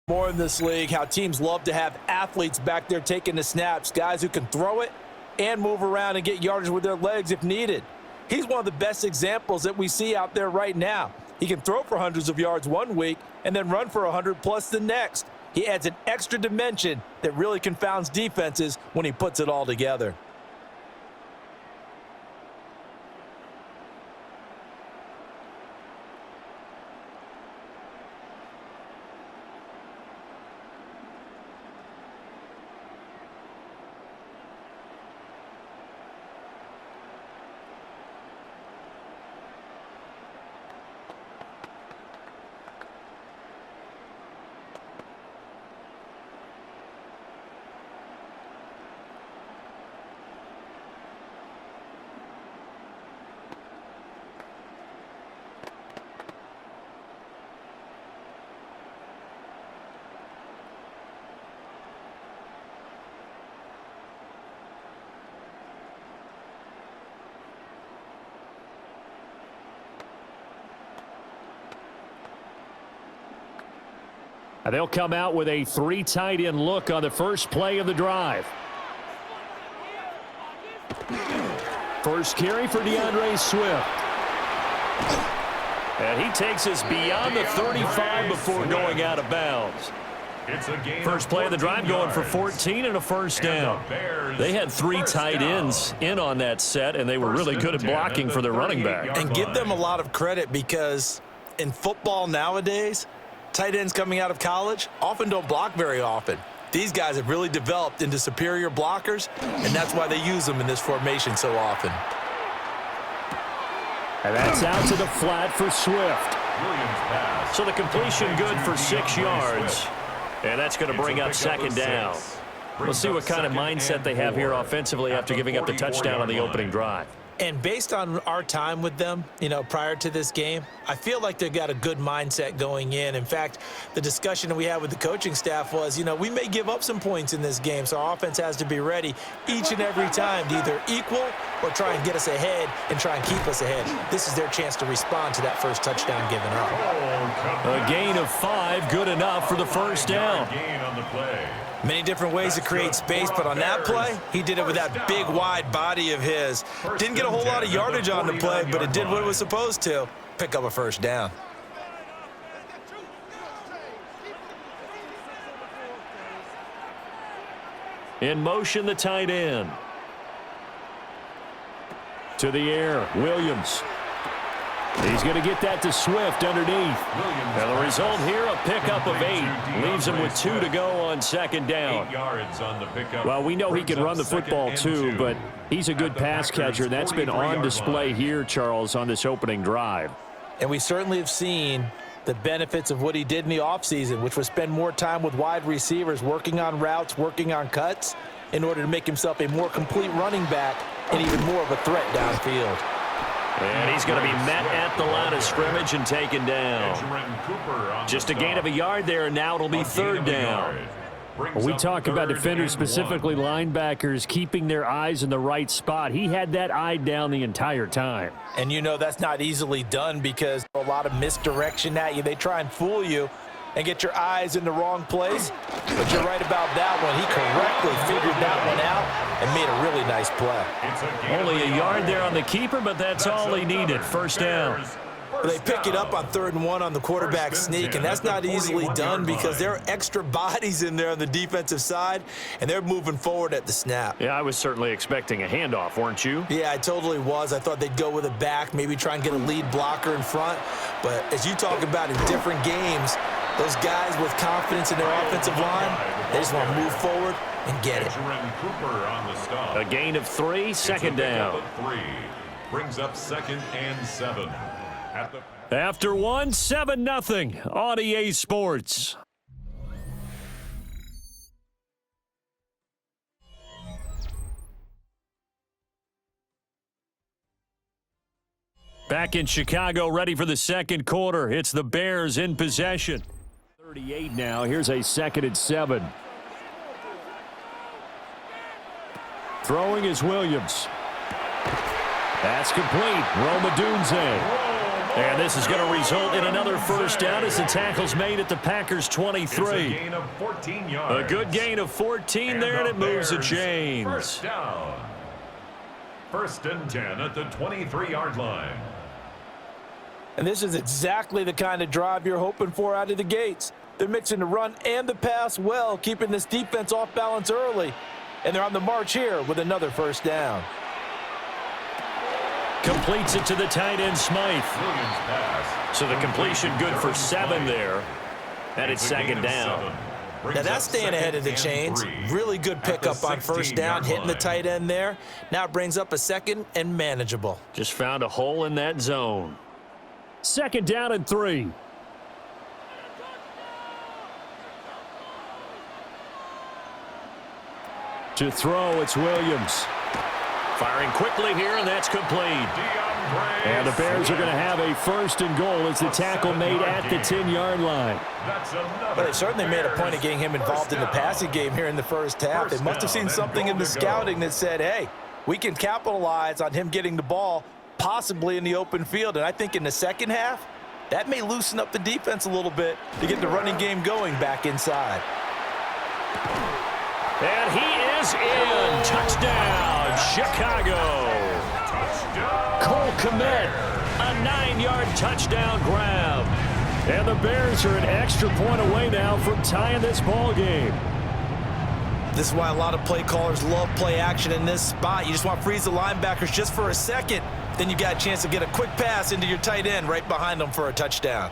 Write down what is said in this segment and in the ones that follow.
More in this league, how teams love to have athletes back there taking the snaps, guys who can throw it and move around and get yardage with their legs if needed. He's one of the best examples that we see out there right now. He can throw for hundreds of yards one week and then run for 100 plus the next. He adds an extra dimension that really confounds defenses when he puts it all together. They'll come out with a 3 tight end look on the first play of the drive. First carry for DeAndre Swift. And he takes us beyond the 35 before going out of bounds. First play of the drive going for 14 and a first down. They had 3 tight ends in on that set, and they were really good at blocking for their running back. And give them a lot of credit because in football nowadays, tight ends coming out of college often don't block very often. These guys have really developed into superior blockers, and that's why they use them in this formation so often. And that's out to the flat for Swift. So the completion good for 6 yards. And that's going to bring up second down. We'll see what kind of mindset they have here offensively after giving up the touchdown on the opening drive. And based on our time with them, prior to this game, I feel like they've got a good mindset going in. In fact, the discussion that we had with the coaching staff was, we may give up some points in this game, so our offense has to be ready each and every time to either equal or try and get us ahead and try and keep us ahead. This is their chance to respond to that first touchdown given up. A gain of 5, good enough for the first down. Many different ways to create space, but on that play, he did it with that big, wide body of his. Didn't get a whole lot of yardage on the play, but it did what it was supposed to, pick up a first down. In motion, the tight end. To the air, Williams. He's going to get that to Swift underneath. And the result here, a pickup of 8. Leaves him with 2 to go on second down. 8 yards on the pickup. Well, we know he can run the football too, but he's a good pass catcher. That's been on display here, Charles, on this opening drive. And we certainly have seen the benefits of what he did in the offseason, which was spend more time with wide receivers, working on routes, working on cuts, in order to make himself a more complete running back and even more of a threat downfield. And he's going to be met at the line of scrimmage and taken down. Just a gain of a yard there, and now it'll be third down. When we talk about defenders, specifically linebackers, keeping their eyes in the right spot, he had that eye down the entire time. And that's not easily done because a lot of misdirection at you. They try and fool you and get your eyes in the wrong place. But you're right about that one. He correctly figured that one out and made a really nice play. Only a yard there on the keeper, but that's all he needed. First down. They pick it up on 3rd and 1 on the quarterback sneak, and that's not easily done because there are extra bodies in there on the defensive side, and they're moving forward at the snap. Yeah, I was certainly expecting a handoff, weren't you? Yeah, I totally was. I thought they'd go with a back, maybe try and get a lead blocker in front. But as you talk about in different games, those guys with confidence in their offensive line, they just want to move forward and get it. A gain of 3, second down. Brings up 2nd and 7. After 1, 7-0 on EA Sports. Back in Chicago, ready for the second quarter. It's the Bears in possession. 38 now. Here's a 2nd and 7. Throwing is Williams. That's complete. Roma Dunze. And this is going to result in another first down as the tackle's made at the Packers' 23. Gain of 14 yards. A good gain of 14 there, and it moves the chains. First down. 1st and 10 at the 23-yard line. And this is exactly the kind of drive you're hoping for out of the gates. They're mixing the run and the pass well, keeping this defense off balance early. And they're on the march here with another first down. Completes it to the tight end, Smythe. So the completion good for 7 there. And it's 2nd down. Now that's staying ahead of the chains. Really good pickup on first down, hitting the tight end there. Now it brings up a 2nd and manageable. Just found a hole in that zone. 2nd down and 3. To throw, it's Williams. Firing quickly here, and that's complete. And the Bears are going to have a 1st and goal as the tackle made at the 10-yard line. But they certainly made a point of getting him involved in the passing game here in the first half. They must have seen something in the scouting that said, hey, we can capitalize on him getting the ball possibly in the open field. And I think in the second half, that may loosen up the defense a little bit to get the running game going back inside. And he is in. Touchdown, Chicago. Cole Kmet, a 9-yard touchdown grab. And the Bears are an extra point away now from tying this ball game. This is why a lot of play callers love play action in this spot. You just want to freeze the linebackers just for a second. Then you got a chance to get a quick pass into your tight end right behind them for a touchdown.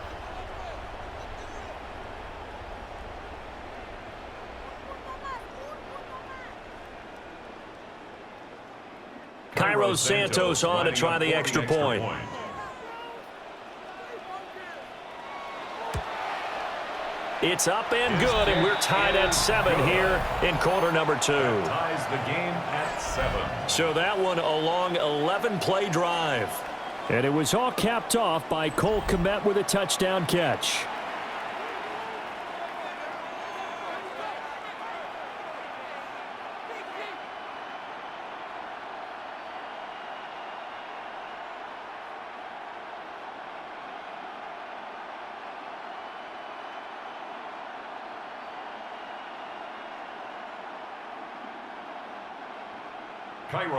Cairo Santos on to try the extra point. It's up and good, and we're tied at 7 here in quarter number 2. Ties the game at 7. So that one a long 11-play drive. And it was all capped off by Cole Kmet with a touchdown catch.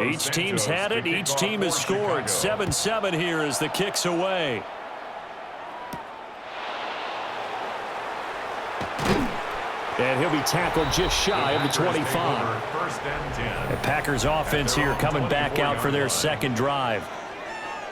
Each team's had it. Each team has scored. 7-7 here as the kick's away. And he'll be tackled just shy of the 25. The Packers offense here coming back out for their second drive.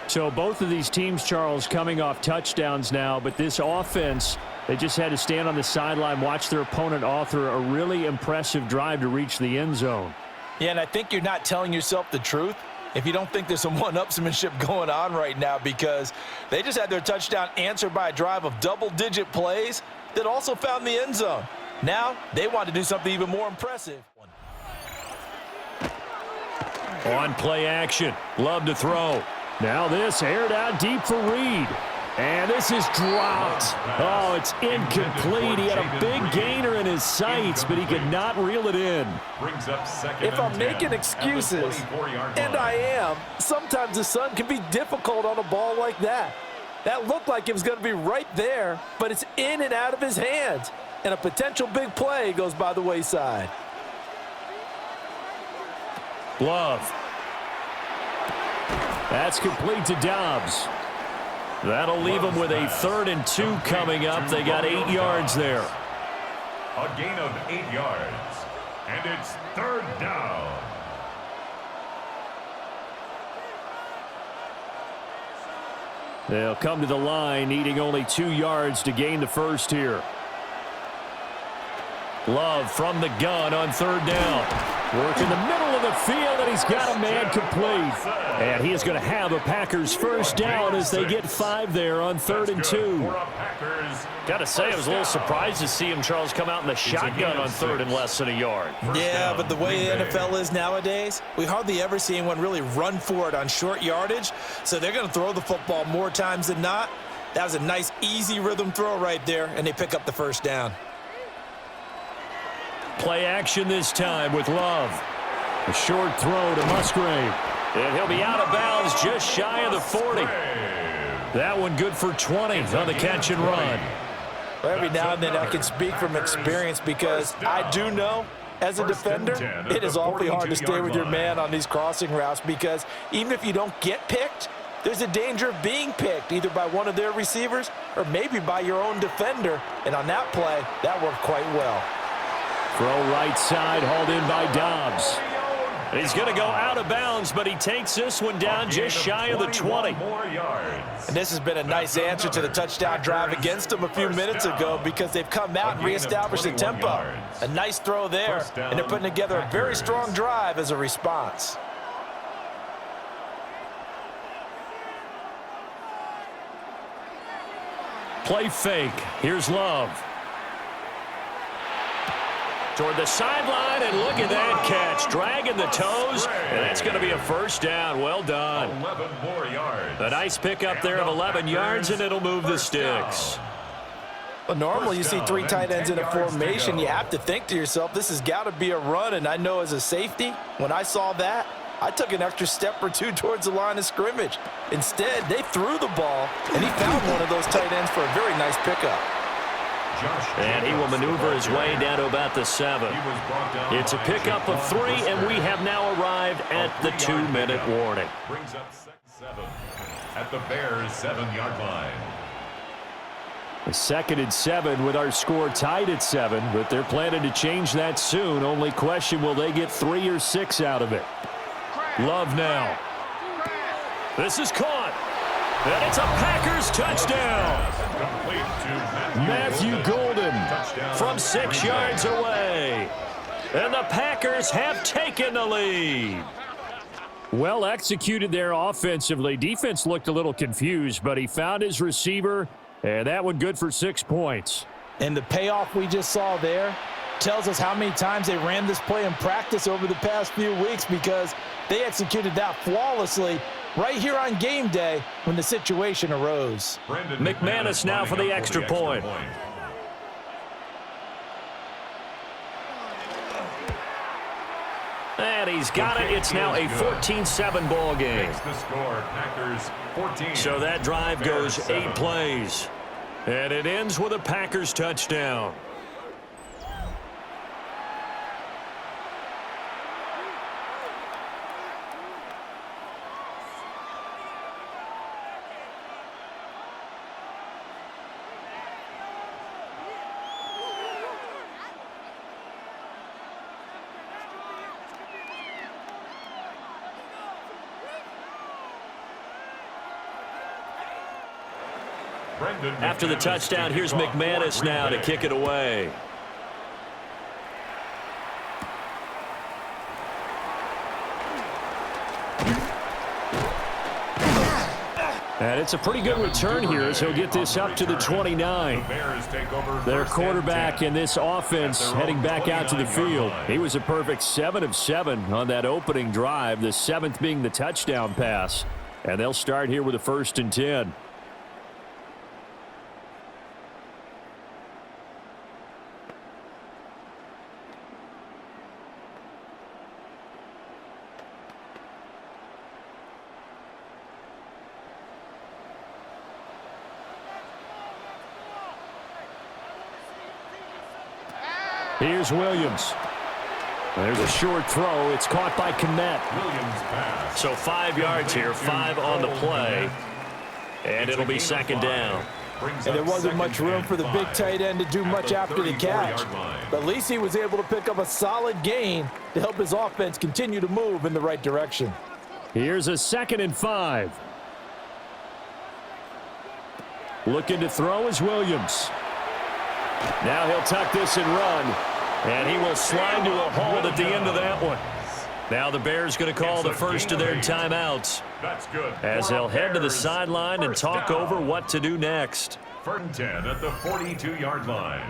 So both of these teams, Charles, coming off touchdowns now, but this offense, they just had to stand on the sideline, watch their opponent author a really impressive drive to reach the end zone. Yeah, and I think you're not telling yourself the truth if you don't think there's some one-upsmanship going on right now, because they just had their touchdown answered by a drive of double-digit plays that also found the end zone. Now they want to do something even more impressive. On play action. Love to throw. Now this aired out deep for Reed. And this is dropped. Oh, it's incomplete. He had a big gainer in his sights, but he could not reel it in. If I'm making excuses, and I am, sometimes the sun can be difficult on a ball like that. That looked like it was going to be right there, but it's in and out of his hands. And a potential big play goes by the wayside. Love. That's complete to Dobbs. That'll leave them with a 3rd and 2 coming up. They got 8 yards there. A gain of 8 yards. And it's 3rd down. They'll come to the line, needing only 2 yards to gain the first here. Love from the gun on 3rd down. Work in the middle of the field, and he's got a man complete. And he is going to have a Packers first down as they get 5 there on 3rd and 2. Got to say, I was a little surprised to see him, Charles, come out in the shotgun on 3rd and less than a yard. Yeah, but the way the NFL is nowadays, we hardly ever see anyone really run for it on short yardage. So they're going to throw the football more times than not. That was a nice, easy rhythm throw right there, and they pick up the first down. Play action this time with Love. A short throw to Musgrave. And he'll be out of bounds just shy of the 40. That one good for 20 on the catch and run. Well, every now and then I can speak from experience because I do know as a defender, it is awfully hard to stay with your man on these crossing routes because even if you don't get picked, there's a danger of being picked either by one of their receivers or maybe by your own defender. And on that play, that worked quite well. Throw right side, hauled in by Dobbs. He's going to go out of bounds, but he takes this one down just shy of the 20. And this has been a nice answer to the touchdown drive against them a few minutes ago because they've come out and reestablished the tempo. A nice throw there, and they're putting together a very strong drive as a response. Play fake. Here's Love. Toward the sideline, and look at that catch. Dragging the toes, and that's going to be a first down. Well done. 11 more yards. A nice pickup there of 11 yards, and it'll move the sticks. Well, normally you see three tight ends in a formation. You have to think to yourself, this has got to be a run. And I know as a safety, when I saw that, I took an extra step or two towards the line of scrimmage. Instead, they threw the ball, and he found one of those tight ends for a very nice pickup. And he will maneuver his way down to about the 7. It's a pickup of 3, and we have now arrived at the 2-minute warning. Brings up 7 at the Bears' 7-yard line. A 2nd and 7 with our score tied at 7, but they're planning to change that soon. Only question, will they get 3 or 6 out of it? Love now. This is caught. And it's a Packers touchdown. Matthew Golden from 6 yards away. And the Packers have taken the lead. Well executed there offensively. Defense looked a little confused, but he found his receiver, and that one good for 6 points. And the payoff we just saw there tells us how many times they ran this play in practice over the past few weeks because they executed that flawlessly right here on game day when the situation arose. McManus now for the extra point. And he's got it. It's now a 14-7 ball game. So that drive goes 8 plays. And it ends with a Packers touchdown. After the touchdown, here's McManus now to kick it away. And it's a pretty good return here as he'll get this up to the 29. Their quarterback in this offense heading back out to the field. He was a perfect 7 of 7 on that opening drive, the 7th being the touchdown pass. And they'll start here with a 1st and 10. Here's Williams. There's a short throw. It's caught by Kmet. So 5 yards here, 5 on the play. And it'll be 2nd down. And there wasn't much room for the big tight end to do much after the catch. But at least he was able to pick up a solid gain to help his offense continue to move in the right direction. Here's a 2nd and 5. Looking to throw is Williams. Now he'll tuck this and run. And he will slide to a hold at the end of that one. Now the Bears going to call the first of their timeouts. That's good. As they'll head to the sideline and talk over what to do next. 3rd and 10 at the 42-yard line.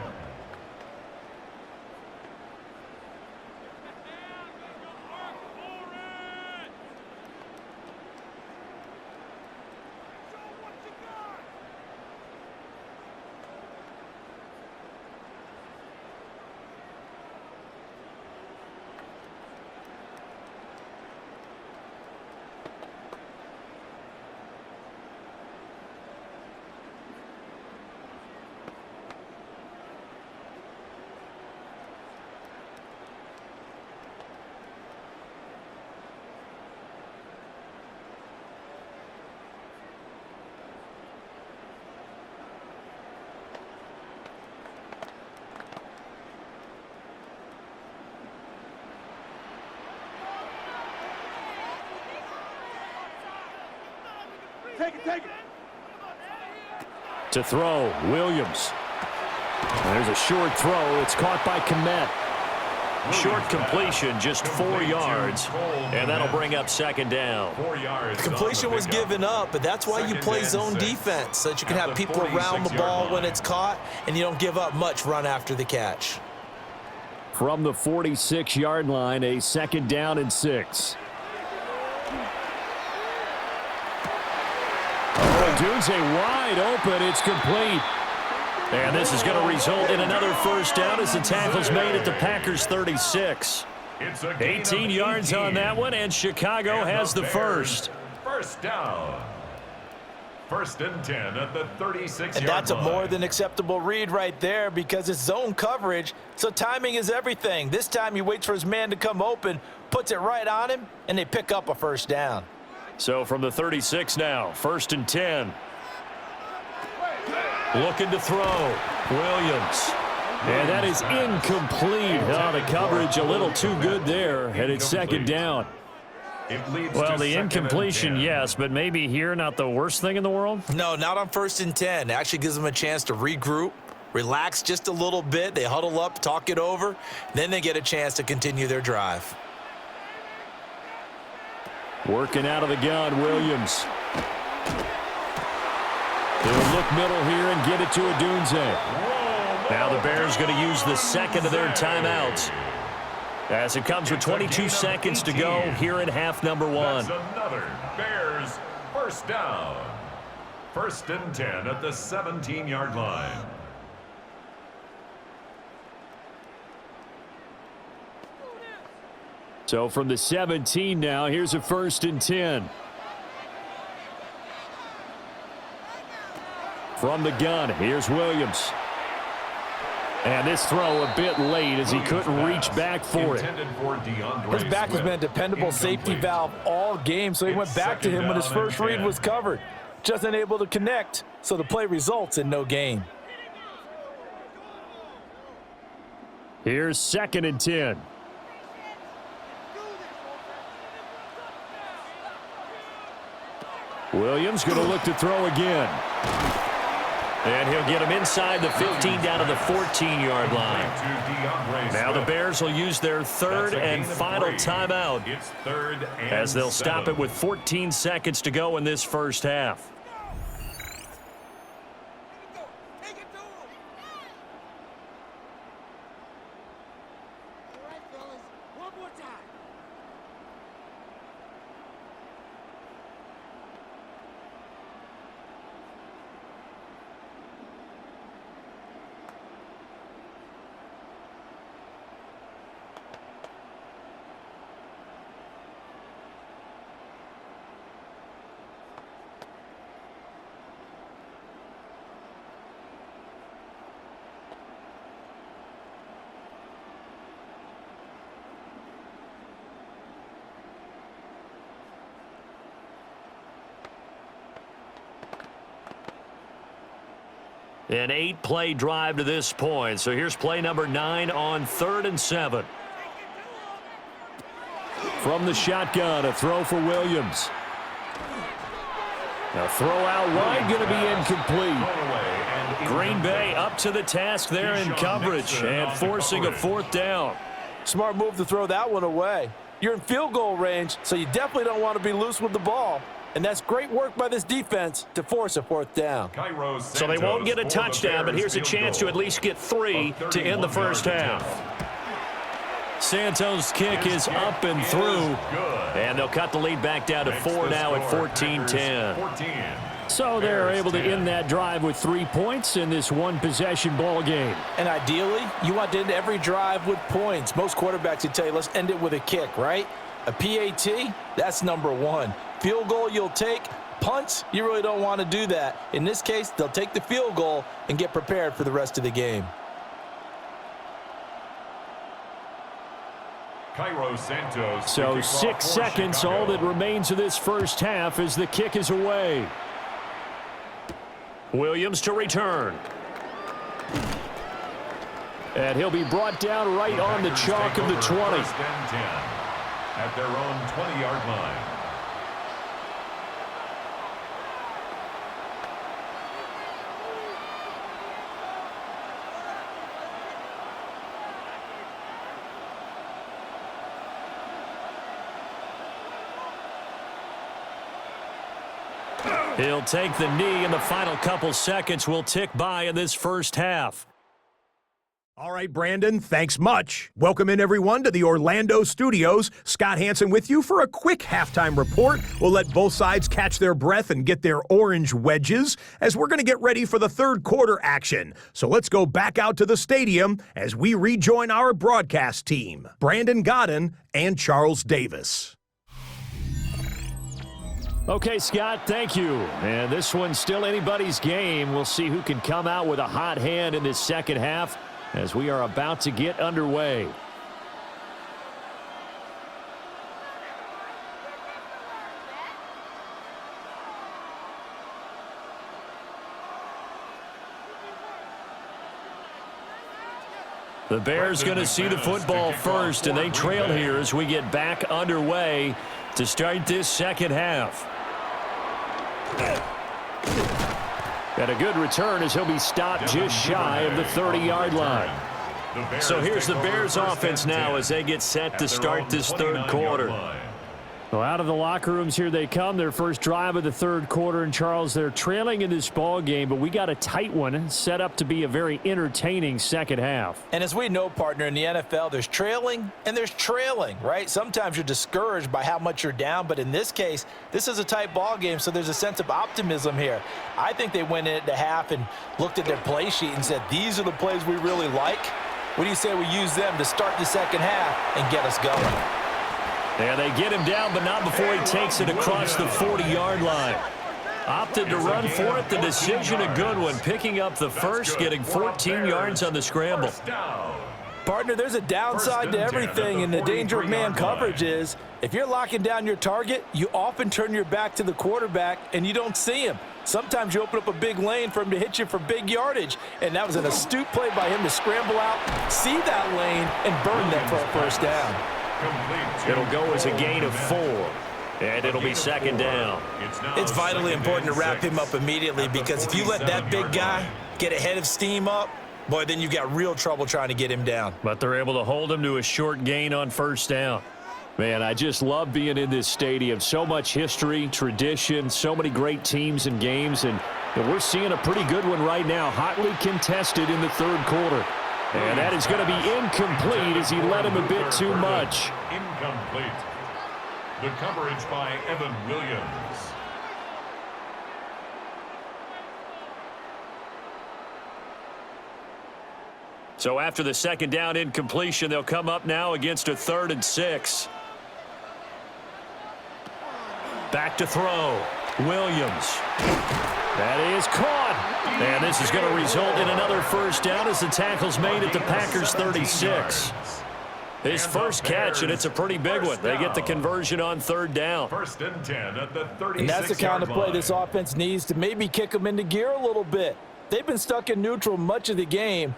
To throw, Williams. There's a short throw. It's caught by Kmet. Short completion, just 4 yards, and that'll bring up second down. 4 yards. The completion was given up, but that's why you play zone defense, so that you can have people around the ball when it's caught, and you don't give up much run after the catch. From the 46-yard line, a second down and 6. Dunze wide open. It's complete. And this is going to result in another first down as the tackle's made at the Packers' 36. 18 yards on that one, and Chicago has the first. First down. 1st and 10 at the 36-yard line. And that's a more than acceptable read right there because it's zone coverage, so timing is everything. This time he waits for his man to come open, puts it right on him, and they pick up a first down. So from the 36 now, 1st and 10. Looking to throw. Williams. And that is incomplete. Oh, the coverage a little too good there, and it's second down. Well, the incompletion, yes, but maybe here not the worst thing in the world? No, not on 1st and 10. It actually gives them a chance to regroup, relax just a little bit. They huddle up, talk it over, then they get a chance to continue their drive. Working out of the gun, Williams. They'll look middle here and get it to Odunze. Now the Bears going to use the second of their timeouts as it comes with 22 seconds to go here in half number 1. That's another Bears first down. 1st and 10 at the 17-yard line. So from the 17 now, here's a 1st and 10. From the gun, here's Williams. And this throw a bit late as he couldn't reach back for it. His back has been a dependable safety valve all game, so he went back to him when his first read was covered. Just unable to connect, so the play results in no gain. Here's 2nd and 10. Williams going to look to throw again. And he'll get him inside the 15 down to the 14-yard line. Now the Bears will use their third and final timeout as they'll stop it with 14 seconds to go in this first half. An 8-play drive to this point. So here's play number 9 on 3rd and 7. From the shotgun, a throw for Williams. A throw out wide, going to be incomplete. Green Bay up to the task there in coverage and forcing a 4th down. Smart move to throw that one away. You're in field goal range, so you definitely don't want to be loose with the ball. And that's great work by this defense to force a 4th down. So they won't get a touchdown, but here's a chance to at least get 3 to end the first half. Santos' kick is up and through. And they'll cut the lead back down to 4 now at 14-10. So they're able to end that drive with 3 points in this one-possession ball game. And ideally, you want to end every drive with points. Most quarterbacks would tell you, let's end it with a kick, right? A PAT, that's number 1. Field goal you'll take. Punts, you really don't want to do that. In this case, they'll take the field goal and get prepared for the rest of the game. So 6 seconds, all that remains of this first half as the kick is away. Williams to return. And he'll be brought down right on the chalk of the 20. At their own 20-yard line. He'll take the knee, and the final couple seconds will tick by in this first half. All right, Brandon, thanks much. Welcome in, everyone, to the Orlando studios. Scott Hansen with you for a quick halftime report. We'll let both sides catch their breath and get their orange wedges as we're going to get ready for the third quarter action. So let's go back out to the stadium as we rejoin our broadcast team, Brandon Godden and Charles Davis. Okay, Scott, thank you. And this one's still anybody's game. We'll see who can come out with a hot hand in this second half as we are about to get underway. The Bears going to see the football first, and they trail here as we get back underway to start this second half. And a good return as he'll be stopped just shy of the 30-yard line. So here's the Bears offense now as they get set to start this third quarter. Well, out of the locker rooms here they come, their first drive of the third quarter. And, Charles, they're trailing in this ball game, but we got a tight one set up to be a very entertaining second half. And as we know, partner, in the NFL, there's trailing and there's trailing, right? Sometimes you're discouraged by how much you're down, but in this case, this is a tight ball game, so there's a sense of optimism here. I think they went into half and looked at their play sheet and said, these are the plays we really like. What do you say we use them to start the second half and get us going? And they get him down, but not before he takes it across the 40-yard line. Opted to run for it. The decision a good one. Picking up the first, getting 14 yards on the scramble. Partner, there's a downside to everything, and the danger of man coverage is if you're locking down your target, you often turn your back to the quarterback and you don't see him. Sometimes you open up a big lane for him to hit you for big yardage, and that was an astute play by him to scramble out, see that lane, and burn that for a first down. It'll go as a gain of 4, and it'll be second down. It's vitally important to wrap him up immediately because if you let that big guy get a head of steam up, boy, then you've got real trouble trying to get him down. But they're able to hold him to a short gain on first down. Man, I just love being in this stadium. So much history, tradition, so many great teams and games, and we're seeing a pretty good one right now, hotly contested in the third quarter. And that is going to be incomplete as he led him a bit too much. Incomplete. The coverage by Evan Williams. So after the second down incompletion, they'll come up now against a 3rd and 6. Back to throw. Williams. That is caught. And this is going to result in another first down as the tackle's made at the Packers' 36. His first catch, and it's a pretty big one. They get the conversion on 3rd down. 1st and 10 at the 36-yard And that's the kind of play this offense needs to maybe kick them into gear a little bit. They've been stuck in neutral much of the game.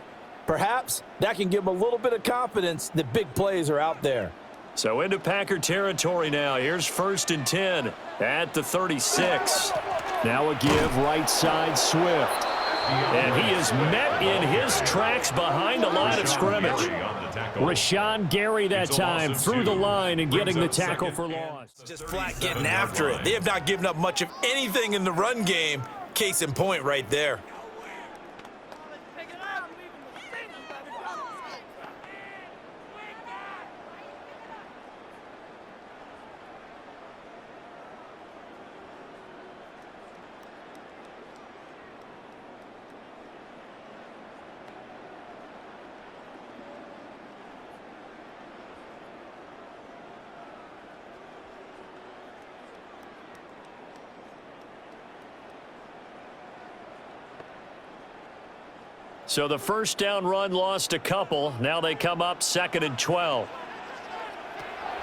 Perhaps that can give them a little bit of confidence that big plays are out there. So into Packer territory now. Here's 1st and 10 at the 36. Now a give right side Swift. And he is met in his tracks behind the line of scrimmage. Rashawn Gary that time through the line and getting the tackle for loss. Just flat getting after it. They have not given up much of anything in the run game. Case in point right there. So the first down run lost a couple. Now they come up 2nd and 12.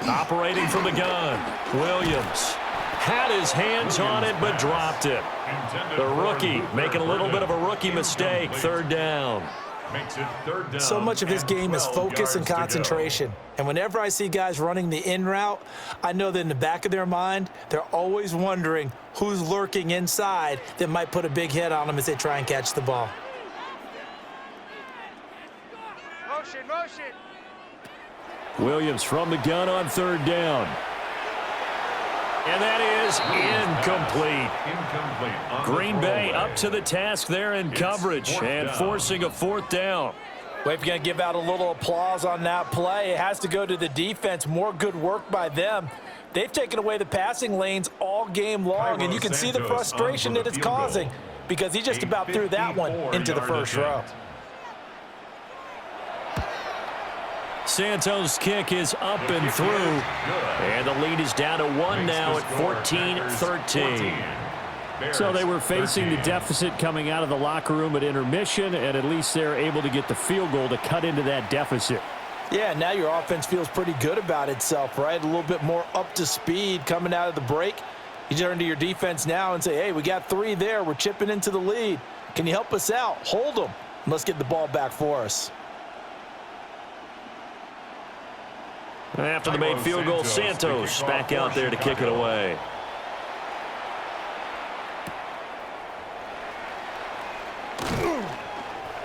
Operating from the gun. Williams had his hands on it but dropped it. The rookie making a little bit of a rookie mistake. 3rd down. Makes it 3rd down. So much of his game is focus and concentration. And whenever I see guys running the in route, I know that in the back of their mind, they're always wondering who's lurking inside that might put a big hit on them as they try and catch the ball. Williams from the gun on 3rd down. And that is incomplete. Green Bay up to the task there in coverage and forcing a fourth down. Well, if you're going to give out a little applause on that play, it has to go to the defense. More good work by them. They've taken away the passing lanes all game long, and you can see the frustration that it's causing because he just about threw that one into the first row. Santos' kick is up and through, and the lead is down to 1 now at 14-13. So they were facing the deficit coming out of the locker room at intermission, and at least they're able to get the field goal to cut into that deficit. Yeah, now your offense feels pretty good about itself, right? A little bit more up to speed coming out of the break. You turn to your defense now and say, hey, we got 3 there. We're chipping into the lead. Can you help us out? Hold them. Let's get the ball back for us. After the made field goal, Santos back out there to kick it away.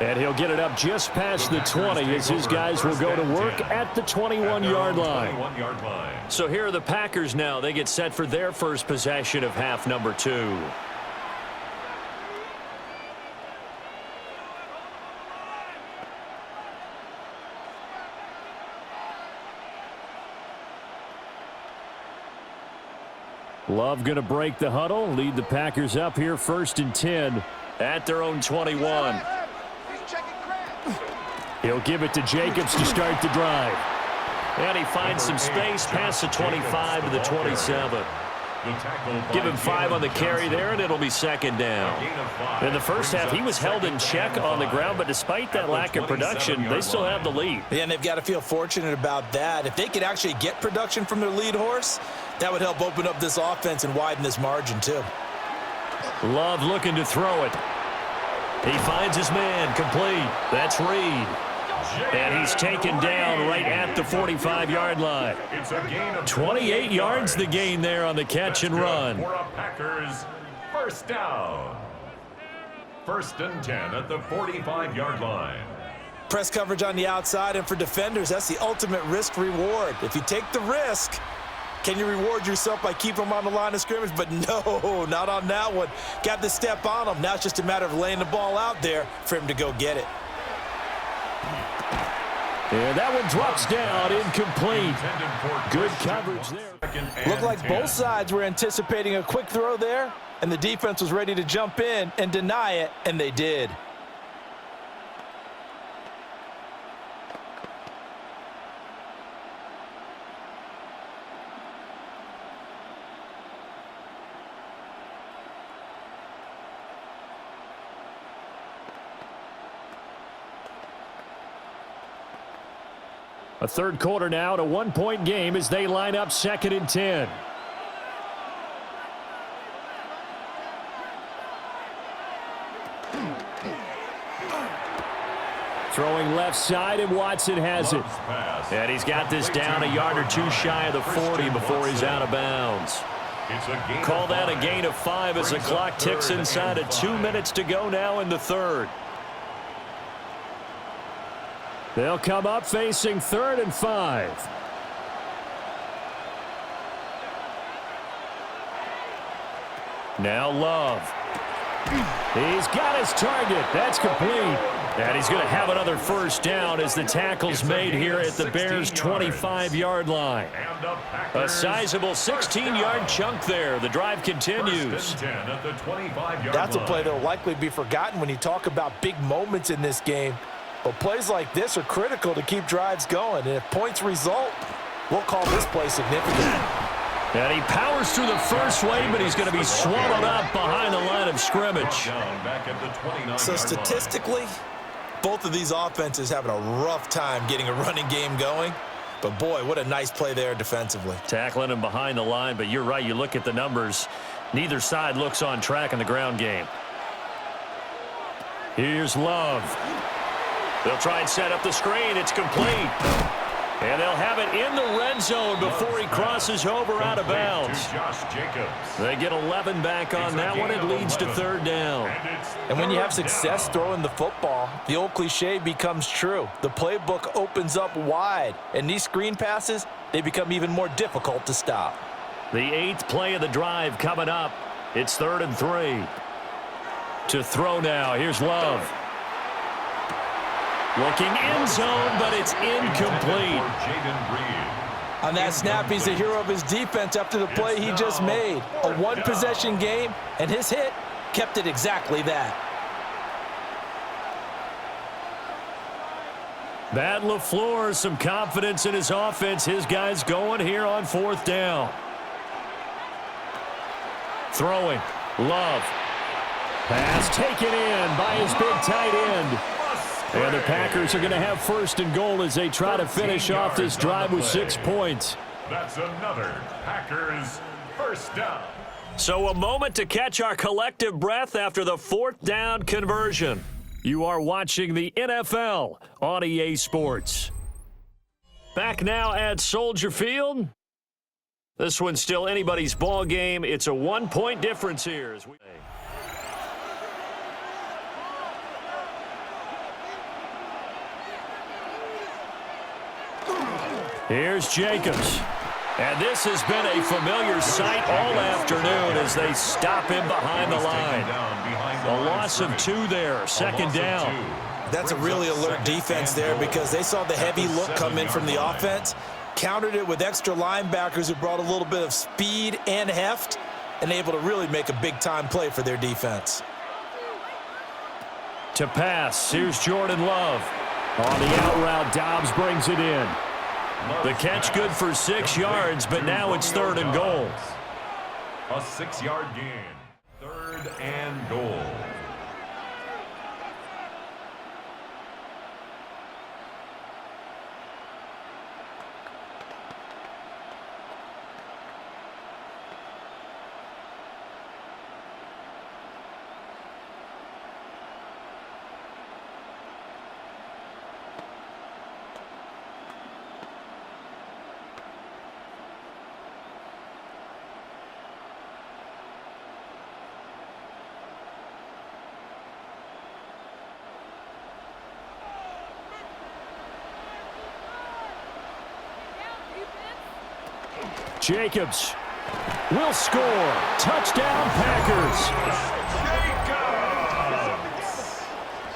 And he'll get it up just past the 20 as his guys will go to work at the 21-yard line. So here are the Packers now. They get set for their first possession of half number 2. Love going to break the huddle, lead the Packers up here 1st and 10 at their own 21. He'll give it to Jacobs to start the drive. And he finds some space past the 25 to the 27. Give him 5 on the carry there, and it'll be 2nd down. In the first half, he was held in check on the ground, but despite that lack of production, they still have the lead. Yeah, and they've got to feel fortunate about that. If they could actually get production from their lead horse, that would help open up this offense and widen this margin, too. Love looking to throw it. He finds his man, complete. That's Reed. And he's taken down right at the 45-yard line. 28 yards the gain there on the catch and run. For a Packers first down. 1st and 10 at the 45-yard line. Press coverage on the outside, and for defenders, that's the ultimate risk reward. If you take the risk, can you reward yourself by keeping them on the line of scrimmage? But no, not on that one. Got the step on them. Now it's just a matter of laying the ball out there for him to go get it. And that one drops down, incomplete. Good coverage there. Looked like both sides were anticipating a quick throw there, and the defense was ready to jump in and deny it, and they did. A third quarter now, a 1-point game as they line up 2nd and 10. Throwing left side, and Watson has it. And he's got this down a yard or 2 shy of the 40 before he's out of bounds. Call that a gain of 5 as the clock ticks inside of 2 minutes to go now in the third. They'll come up facing 3rd and 5. Now Love. He's got his target. That's complete. And he's going to have another first down as the tackle's made here at the Bears' 25-yard line. A sizable 16-yard chunk there. The drive continues. That's a play that will likely be forgotten when you talk about big moments in this game. But plays like this are critical to keep drives going. And if points result, we'll call this play significant. And he powers through the first wave, but he's going to be swallowed up behind the line of scrimmage. So statistically, both of these offenses having a rough time getting a running game going. But boy, what a nice play there defensively. Tackling him behind the line, but you're right. You look at the numbers. Neither side looks on track in the ground game. Here's Love. They'll try and set up the screen. It's complete. And they'll have it in the red zone before he crosses over out of bounds. They get 11 back on that one. It leads to 3rd down. And when you have success throwing the football, the old cliche becomes true. The playbook opens up wide. And these screen passes, they become even more difficult to stop. The 8th play of the drive coming up. It's 3rd and 3. To throw now. Here's Love. Looking end zone, but it's incomplete. On that snap, he's a hero of his defense after the play he just made. A one-possession game, and his hit kept it exactly that. Matt LaFleur, some confidence in his offense. His guys going here on 4th down. Throwing. Love. Pass taken in by his big tight end. And the Packers are going to have 1st and goal as they try to finish off this drive with 6 points. That's another Packers 1st down. So a moment to catch our collective breath after the 4th down conversion. You are watching the NFL on EA Sports. Back now at Soldier Field. This one's still anybody's ball game. It's a 1-point difference here. Here's Jacobs. And this has been a familiar sight all afternoon as they stop him behind the line. A loss of 2 there, 2nd down. That's a really alert defense there because they saw the heavy look come in from the offense, countered it with extra linebackers who brought a little bit of speed and heft, and able to really make a big-time play for their defense. To pass, here's Jordan Love. On the out route, Dobbs brings it in. The catch good for 6 yards, but now it's 3rd and goal. A 6-yard gain. 3rd and goal. Jacobs will score. Touchdown, Packers.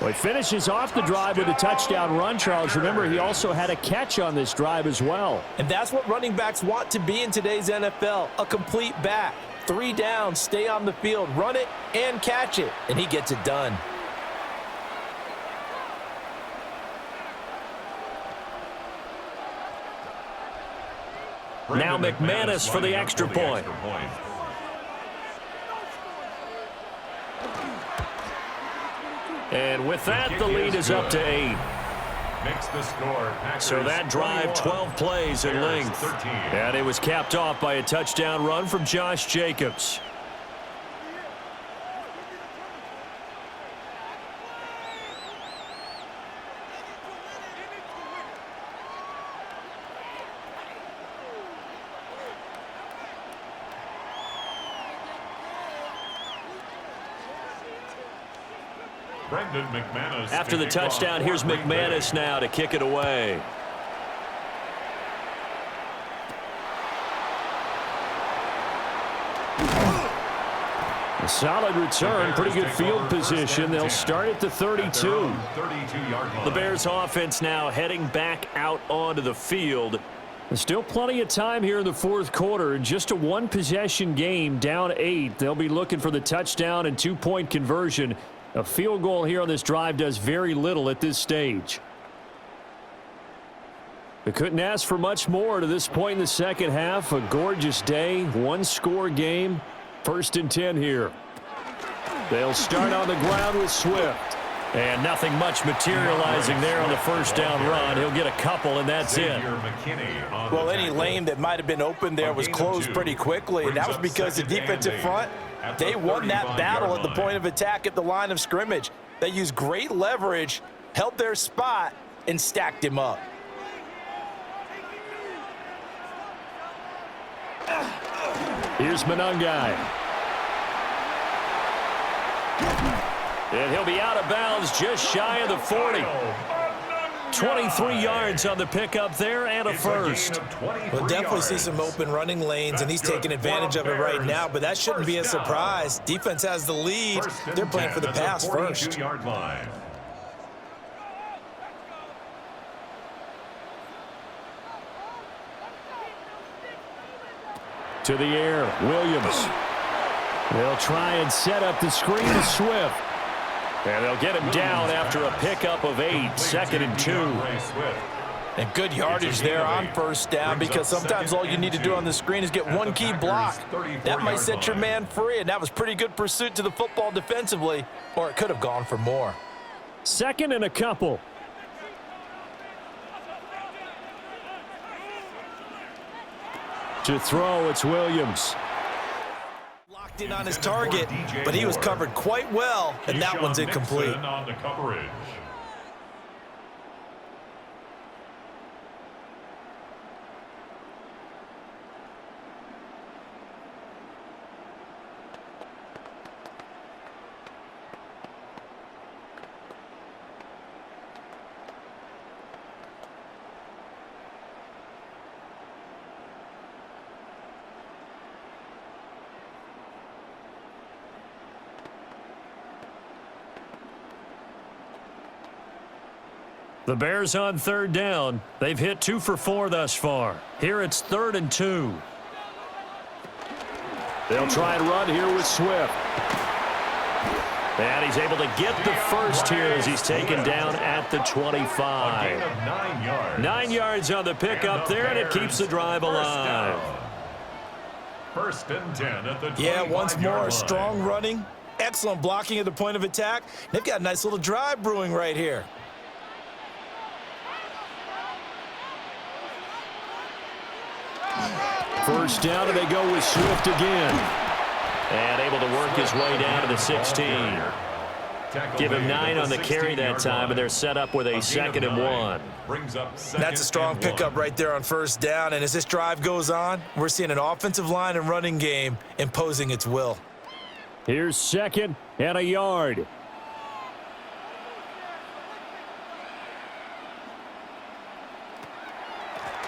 Well, he finishes off the drive with a touchdown run, Charles. Remember, he also had a catch on this drive as well. And that's what running backs want to be in today's NFL, a complete back. 3 downs, stay on the field, run it, and catch it. And he gets it done. Now McManus for the extra point. And with that, the lead is up to 8. So that drive, 12 plays in length. And it was capped off by a touchdown run from Josh Jacobs. After the touchdown, here's McManus now to kick it away. A solid return, pretty good field position. They'll start at the 32. The Bears offense now heading back out onto the field. There's still plenty of time here in the 4th quarter. Just a 1-possession game, down 8. They'll be looking for the touchdown and 2-point conversion. A field goal here on this drive does very little at this stage. They couldn't ask for much more to this point in the 2nd half. A gorgeous day, 1-score game. 1st and 10 here. They'll start on the ground with Swift. And nothing much materializing there on the 1st down run. He'll get a couple, and that's it. Well, any lane that might have been open there was closed pretty quickly, and that was because the defensive front, they won that battle at the point of attack at the line of scrimmage. They used great leverage, held their spot, and stacked him up. Here's Monangai. And he'll be out of bounds just shy of the 40. 23 yards on the pickup there and a first. We'll definitely see some open running lanes, and he's taking advantage of it right now, but that shouldn't be a surprise. Defense has the lead. They're playing for the pass first. To the air, Williams. They'll try and set up the screen to Swift. And they'll get him down after a pickup of 8, 2nd and 2. And good yardage there on first down, because sometimes all you need to do on the screen is get one key block. That might set your man free, and that was pretty good pursuit to the football defensively, or it could have gone for more. 2nd and a couple. To throw, it's Williams. Locked in on his target, but he was covered quite well, and that one's incomplete. On the coverage. The Bears on 3rd down. They've hit 2 for 4 thus far. Here it's 3rd and 2. They'll try and run here with Swift. And he's able to get the first here as he's taken down at the 25. 9 yards on the pickup there, and it keeps the drive alive. 1st and 10 at the 25-yard line. Yeah, once more, strong running, excellent blocking at the point of attack. They've got a nice little drive brewing right here. First down, and they go with Swift again. And able to work his way down to the 16. Give him 9 on the carry that time, and they're set up with a 2nd and 1. That's a strong pickup right there on first down, and as this drive goes on, we're seeing an offensive line and running game imposing its will. Here's 2nd and a yard.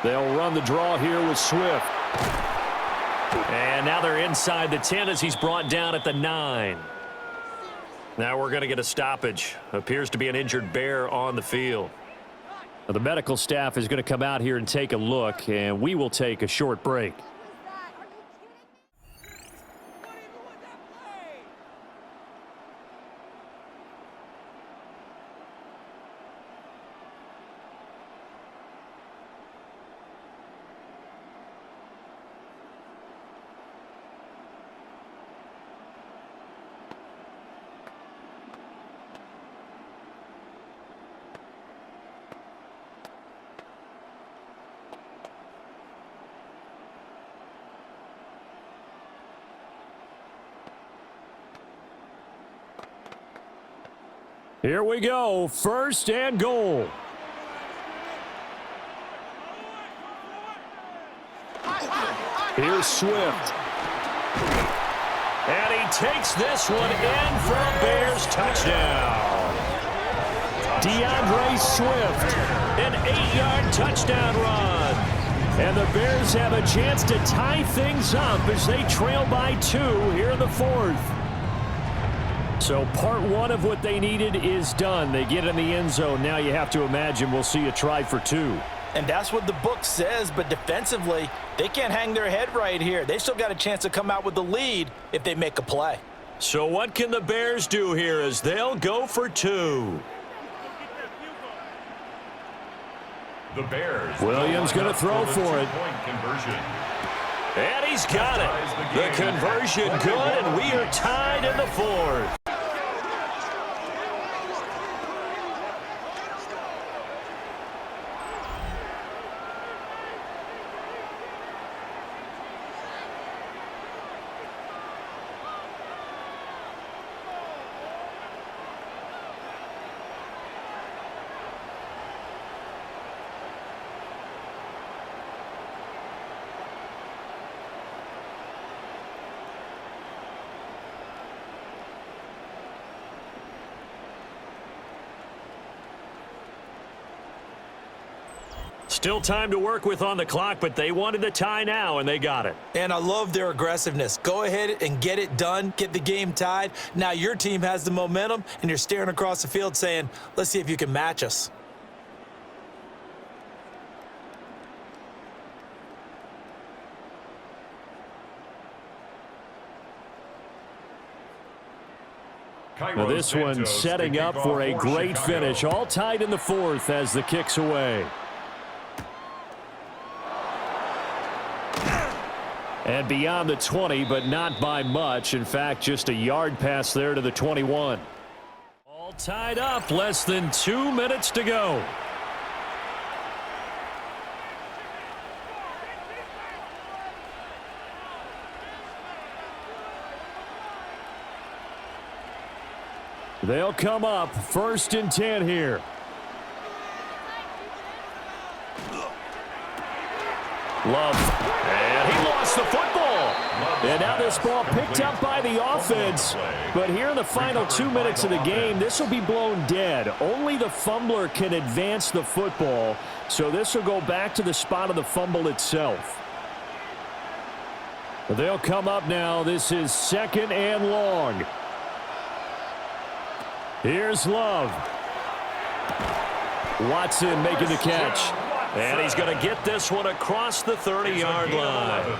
They'll run the draw here with Swift. And now they're inside the 10 as he's brought down at the 9. Now we're going to get a stoppage. Appears to be an injured Bear on the field. Now the medical staff is going to come out here and take a look, and we will take a short break. Here we go, 1st and goal. Here's Swift. And he takes this one in for a Bears touchdown. DeAndre Swift, an 8-yard touchdown run. And the Bears have a chance to tie things up as they trail by 2 here in the 4th. So part 1 of what they needed is done. They get in the end zone. Now you have to imagine we'll see a try for 2. And that's what the book says, but defensively, they can't hang their head right here. They still got a chance to come out with the lead if they make a play. So what can the Bears do here as they'll go for 2? The Bears. Williams going to throw for it. And he's got it. The conversion good, and we are tied in the 4th. Still time to work with on the clock, but they wanted the tie now, and they got it. And I love their aggressiveness. Go ahead and get it done, get the game tied. Now your team has the momentum, and you're staring across the field saying, let's see if you can match us. Well, this one setting up for a great finish. All tied in the fourth as the kick's away. And beyond the 20, but not by much. In fact, just a yard pass there to the 21. All tied up, less than 2 minutes to go. They'll come up 1st and 10 here. Love. And he lost the football. And now this ball picked up by the offense. But here in the final 2 minutes of the game, this will be blown dead. Only the fumbler can advance the football. So this will go back to the spot of the fumble itself. They'll come up now. This is 2nd and long. Here's Love. Watson making the catch. And he's going to get this one across the 30-yard line.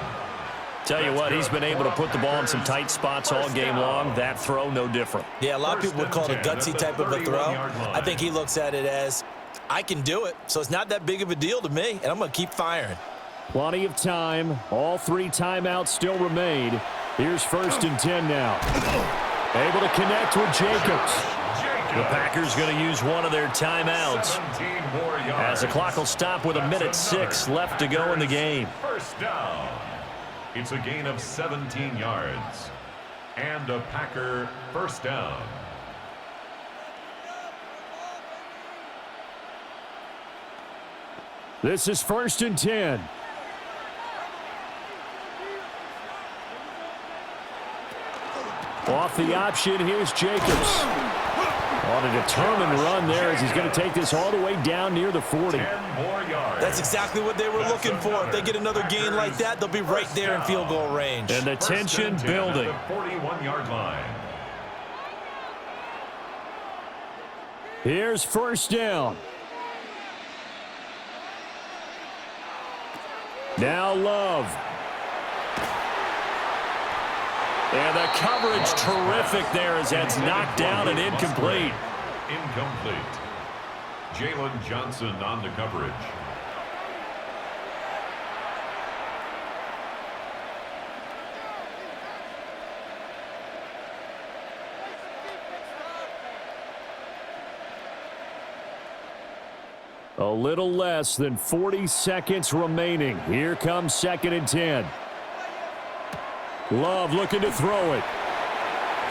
Tell you what, he's been able to put the ball in some tight spots all game long. That throw, no different. Yeah, a lot of people would call it a gutsy type of a throw. I think he looks at it as, I can do it, so it's not that big of a deal to me, and I'm going to keep firing. Plenty of time. All 3 timeouts still remain. Here's 1st and 10 now. Able to connect with Jacobs. The Packers going to use one of their timeouts as the clock will stop with 1:06 left to go in the game. First down. It's a gain of 17 yards. And a Packer first down. This is 1st and 10. Off the option, here's Jacobs. On a determined run there as he's going to take this all the way down near the 40. 10 more yards. That's exactly what they were looking for. If they get another gain like that, they'll be right there in field goal range. And the tension building. 41-yard line. Here's 1st down. Now Love. And the coverage terrific there as that's knocked down and incomplete. Incomplete. Jalen Johnson on the coverage. A little less than 40 seconds remaining. Here comes 2nd and 10. Love looking to throw it.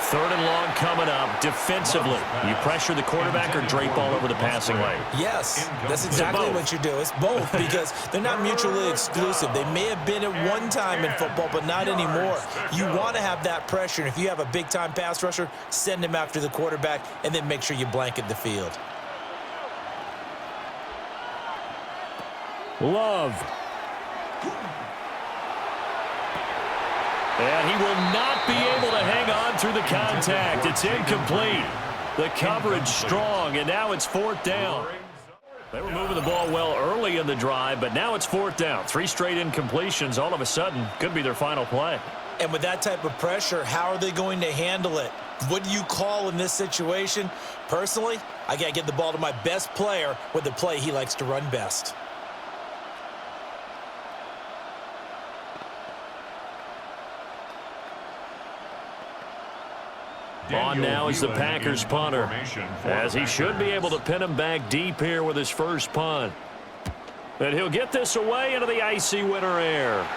3rd and long coming up. Defensively, you pressure the quarterback or drape all over the passing lane? Yes, that's exactly what you do. It's both because they're not mutually exclusive. They may have been at one time in football, but not anymore. You want to have that pressure. And if you have a big-time pass rusher, send him after the quarterback and then make sure you blanket the field. Love. And he will not be able to hang on through the contact. It's incomplete. The coverage strong, and now it's 4th down. They were moving the ball well early in the drive, but now it's 4th down. 3 straight incompletions all of a sudden could be their final play. And with that type of pressure, how are they going to handle it? What do you call in this situation? Personally, I got to get the ball to my best player with the play he likes to run best. On now is the Packers punter, as he should be able to pin him back deep here with his first punt. And he'll get this away into the icy winter air.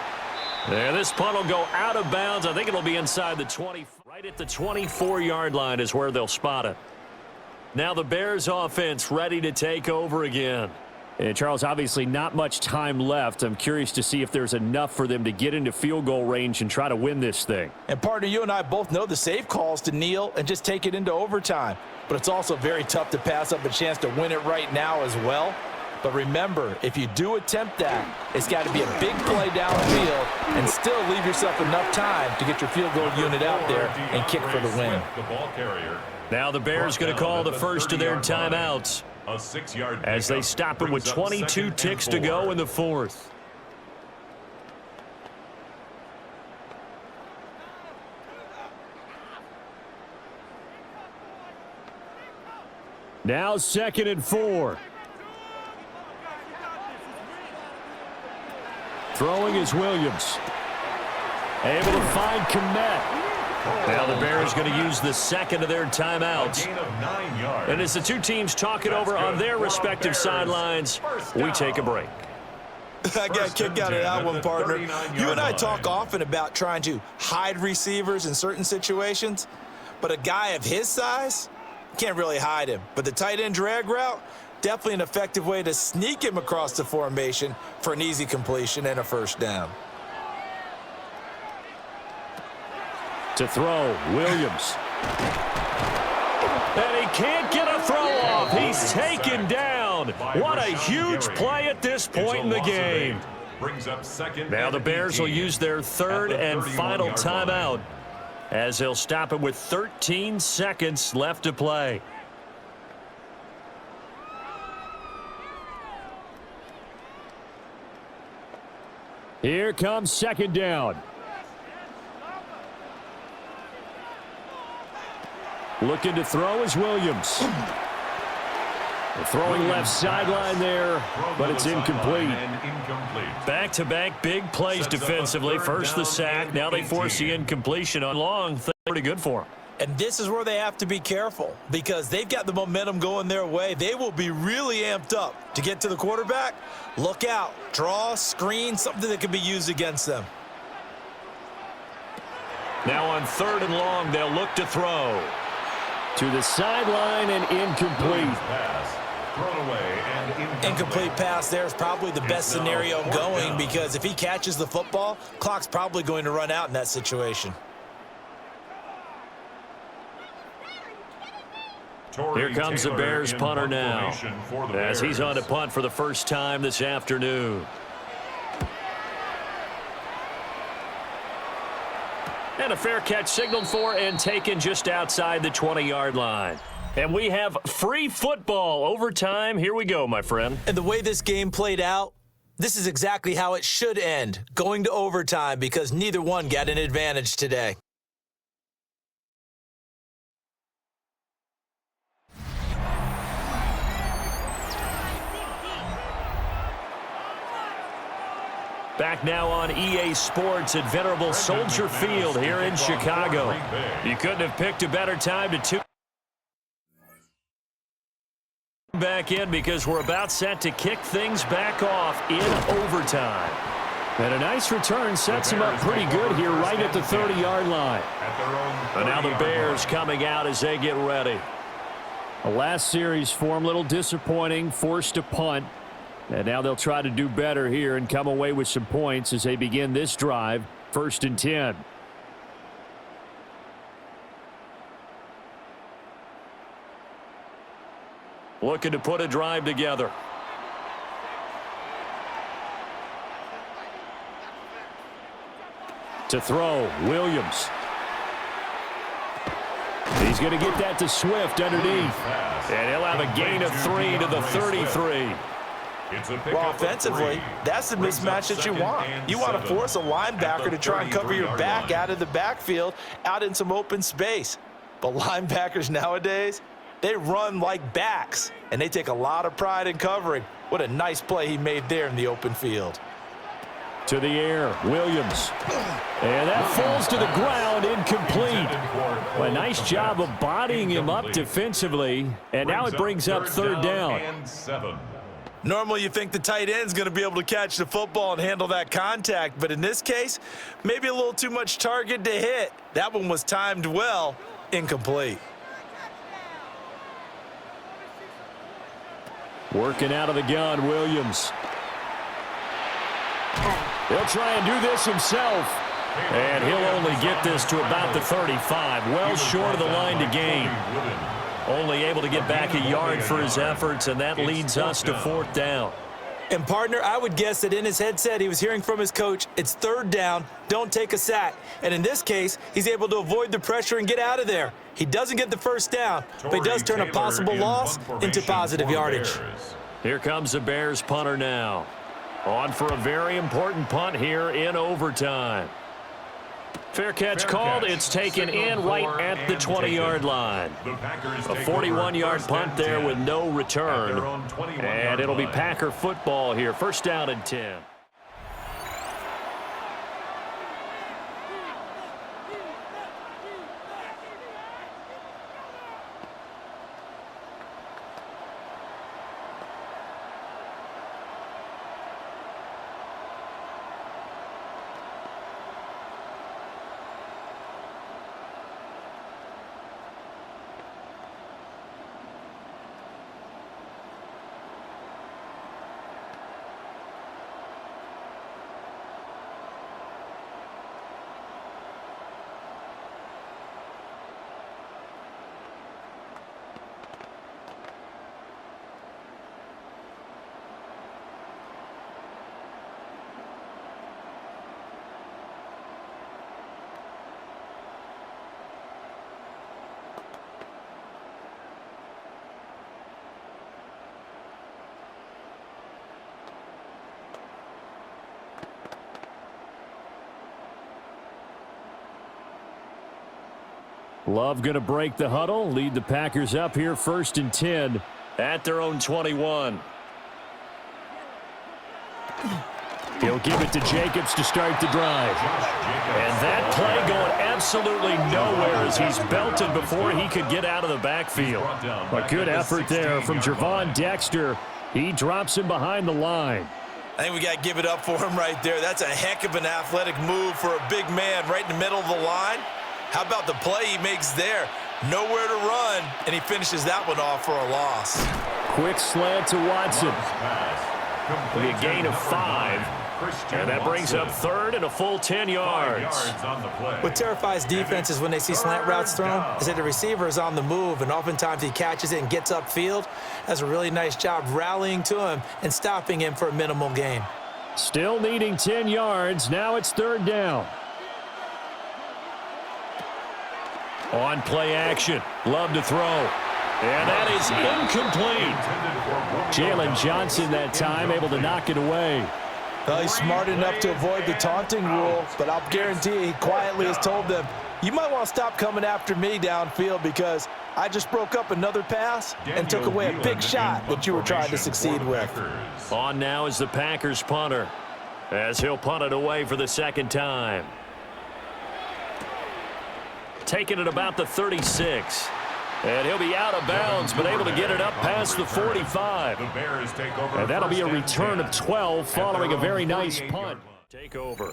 And this punt will go out of bounds. I think it'll be inside the 20. Right at the 24-yard line is where they'll spot it. Now the Bears offense ready to take over again. And Charles, obviously not much time left. I'm curious to see if there's enough for them to get into field goal range and try to win this thing. And partner, you and I both know the safe calls to kneel and just take it into overtime. But it's also very tough to pass up a chance to win it right now as well. But remember, if you do attempt that, it's got to be a big play downfield and still leave yourself enough time to get your field goal unit out there and kick for the win. Now the Bears going to call the first of their timeouts as they stop it with 22 ticks to go in the fourth. Now 2nd and 4. Throwing is Williams. Able to find Komet. Now the Bears going to use the second of their timeouts. And as the two teams talk it over on their respective sidelines, we take a break. I got a kick out of that one, partner. You and I talk often about trying to hide receivers in certain situations, but a guy of his size can't really hide him. But the tight end drag route, definitely an effective way to sneak him across the formation for an easy completion and a first down. To throw, Williams. And he can't get a throw off. He's taken down. What a huge play at this point in the game. Now the Bears will use their third and final timeout as they'll stop it with 13 seconds left to play. Here comes 2nd down. Looking to throw is Williams. Throwing left sideline there, but it's incomplete. Back-to-back big plays defensively. First the sack, now they force the incompletion on long. Pretty good for them. And this is where they have to be careful because they've got the momentum going their way. They will be really amped up to get to the quarterback. Look out. Draw, screen, something that can be used against them. Now on 3rd and long, they'll look to throw. To the sideline and incomplete. Incomplete pass there is probably the best scenario going because if he catches the football, clock's probably going to run out in that situation. Here comes the Bears punter now as he's on to punt for the first time this afternoon. And a fair catch signaled for and taken just outside the 20-yard line. And we have free football overtime. Here we go, my friend. And the way this game played out, this is exactly how it should end, going to overtime because neither one got an advantage today. Back now on EA Sports at venerable Soldier Field here in Chicago. You couldn't have picked a better time to tune back in because we're about set to kick things back off in overtime. And a nice return sets him up pretty good here right at the 30-yard line. And now the Bears coming out as they get ready. The last series form, a little disappointing, forced to punt. And now they'll try to do better here and come away with some points as they begin this drive, 1st and 10. Looking to put a drive together. To throw, Williams. He's going to get that to Swift underneath. And he'll have a gain of 3 to the 33. Well, offensively, that's the mismatch that you want. You want to force a linebacker to try and cover your back out of the backfield, out in some open space. But linebackers nowadays, they run like backs, and they take a lot of pride in covering. What a nice play he made there in the open field. To the air, Williams. And that falls to the ground, incomplete. Well, a nice job of bodying him up defensively, and now it brings up 3rd down. Normally you think the tight end's going to be able to catch the football and handle that contact, but in this case, maybe a little too much target to hit. That one was timed well, incomplete. Working out of the gun, Williams. He'll try and do this himself. And he'll only get this to about the 35, well short of the line to gain. only able to get back a yard for his efforts, and that leads us to 4th down. And, partner, I would guess that in his headset he was hearing from his coach, it's 3rd down, don't take a sack. And in this case, he's able to avoid the pressure and get out of there. He doesn't get the 1st down, but he does turn a possible loss into positive yardage. Here comes the Bears punter now. On for a very important punt here in overtime. Fair catch called. It's taken in right at the 20-yard line. A 41-yard punt there with no return. And it'll be Packer football here. 1st down and 10. Love going to break the huddle, lead the Packers up here 1st and 10 at their own 21. He'll give it to Jacobs to start the drive. And that play going absolutely nowhere as he's belted before he could get out of the backfield. A good effort there from Gervon Dexter. He drops him behind the line. I think we got to give it up for him right there. That's a heck of an athletic move for a big man right in the middle of the line. How about the play he makes there? Nowhere to run, and he finishes that one off for a loss. Quick slant to Watson. A gain of 5. And that brings up 3rd and a full 10 yards. What terrifies defenses when they see slant routes thrown is that the receiver is on the move, and oftentimes he catches it and gets upfield. Does a really nice job rallying to him and stopping him for a minimal gain. Still needing 10 yards. Now it's 3rd down. On play action. Love to throw. And that is incomplete. Jalen Johnson that time able to knock it away. Well, he's smart enough to avoid the taunting rule, but I'll guarantee he quietly has told them, you might want to stop coming after me downfield because I just broke up another pass and took away a big shot that you were trying to succeed with. On now is the Packers punter as he'll punt it away for the 2nd time. Taking it about the 36. And he'll be out of bounds, but able to get it up past the 45. And that'll be a return of 12 following a very nice punt. Take over.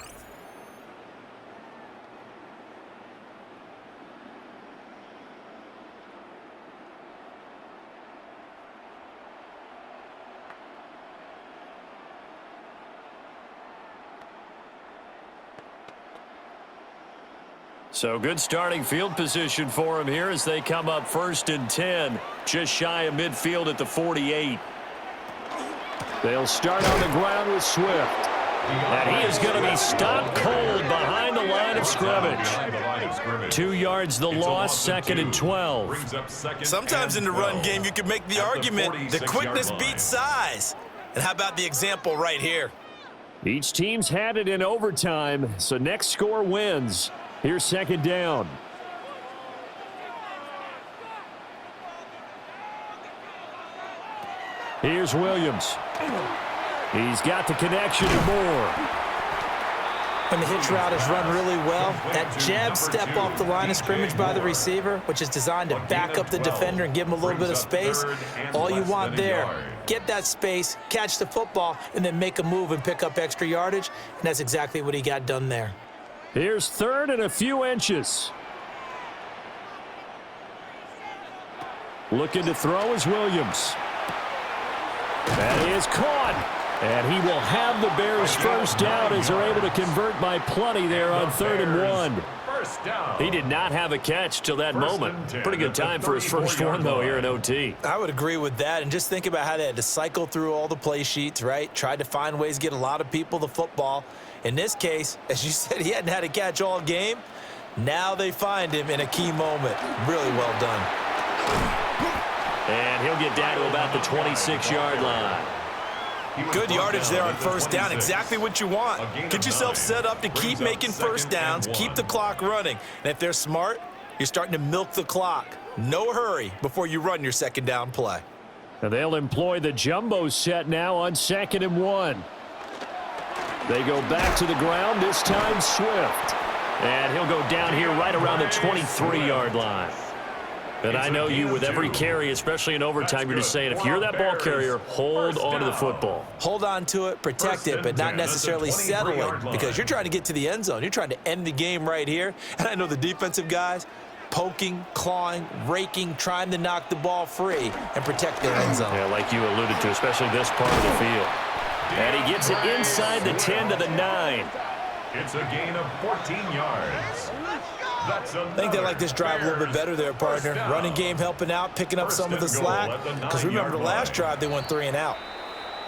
So good starting field position for him here as they come up 1st and 10, just shy of midfield at the 48. They'll start on the ground with Swift. And he is going to be stopped cold behind the line of scrimmage. 2 yards the loss, 2nd and 12. Sometimes in the run game you can make the argument the quickness beats size. And how about the example right here? Each team's had it in overtime, so next score wins. Here's 2nd down. Here's Williams. He's got the connection and more. When the hitch route is run really well, that jab step off the line of scrimmage by the receiver, which is designed to back up the defender and give him a little bit of space, all you want there, get that space, catch the football, and then make a move and pick up extra yardage, and that's exactly what he got done there. Here's 3rd and a few inches. Looking to throw is Williams. That is caught. And he will have the Bears 1st down as they're able to convert by plenty there on 3rd and 1. First down. He did not have a catch till that moment. Pretty good time for his first one, though, here in OT. I would agree with that. And just think about how they had to cycle through all the play sheets, right? Tried to find ways to get a lot of people the football. In this case, as you said, he hadn't had a catch all game. Now they find him in a key moment. Really well done. And he'll get down to about the 26-yard line. Good yardage there on first down. Exactly what you want. Get yourself set up to keep making first downs, keep the clock running. And if they're smart, you're starting to milk the clock. No hurry before you run your second down play. And they'll employ the jumbo set now on 2nd and 1. They go back to the ground, this time Swift. And he'll go down here right around the 23-yard line. And I know you with every carry, especially in overtime, you're just saying if you're that ball carrier, hold on to the football. Hold on to it, protect it, but not necessarily settle it because you're trying to get to the end zone. You're trying to end the game right here. And I know the defensive guys poking, clawing, raking, trying to knock the ball free and protect their end zone. Yeah, like you alluded to, especially this part of the field. And he gets it inside the 10 to the 9. It's a gain of 14 yards. I think they like this drive a little bit better there, partner. Running game helping out, picking up some of the slack. Because remember, the last drive they went 3 and out.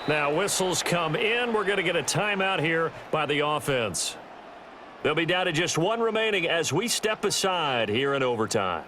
Now whistles come in. We're going to get a timeout here by the offense. They'll be down to just 1 remaining as we step aside here in overtime.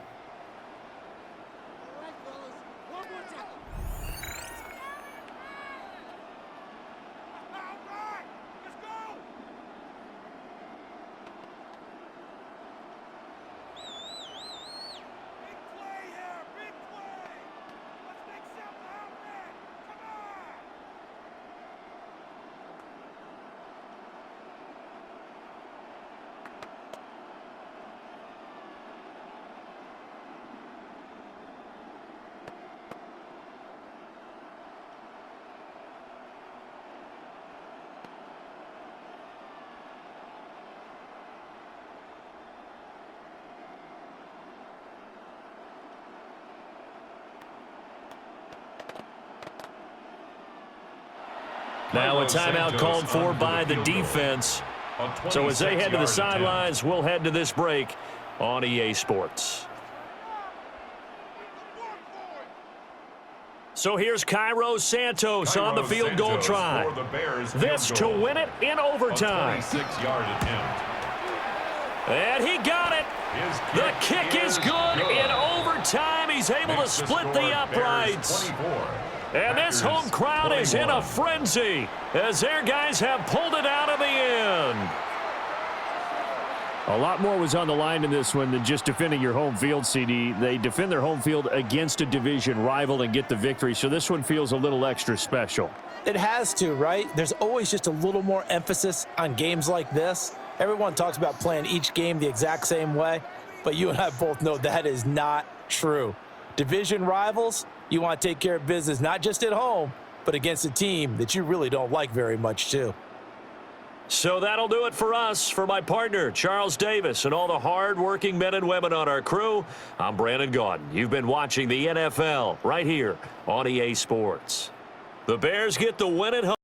Now a timeout called for by the defense. So as they head to the sidelines, we'll head to this break on EA Sports. So here's Cairo Santos on the field goal try. This to win it in overtime. And he got it. The kick is good in overtime. He's able to split the uprights. And this home crowd is in a frenzy as their guys have pulled it out of the end. A lot more was on the line in this one than just defending your home field, CD. They defend their home field against a division rival and get the victory, so this one feels a little extra special. It has to, right? There's always just a little more emphasis on games like this. Everyone talks about playing each game the exact same way, but you and I both know that is not true. Division rivals, you want to take care of business not just at home, but against a team that you really don't like very much too. So that'll do it for us. For my partner, Charles Davis, and all the hard-working men and women on our crew, I'm Brandon Gaudin. You've been watching the NFL right here on EA Sports. The Bears get the win at home.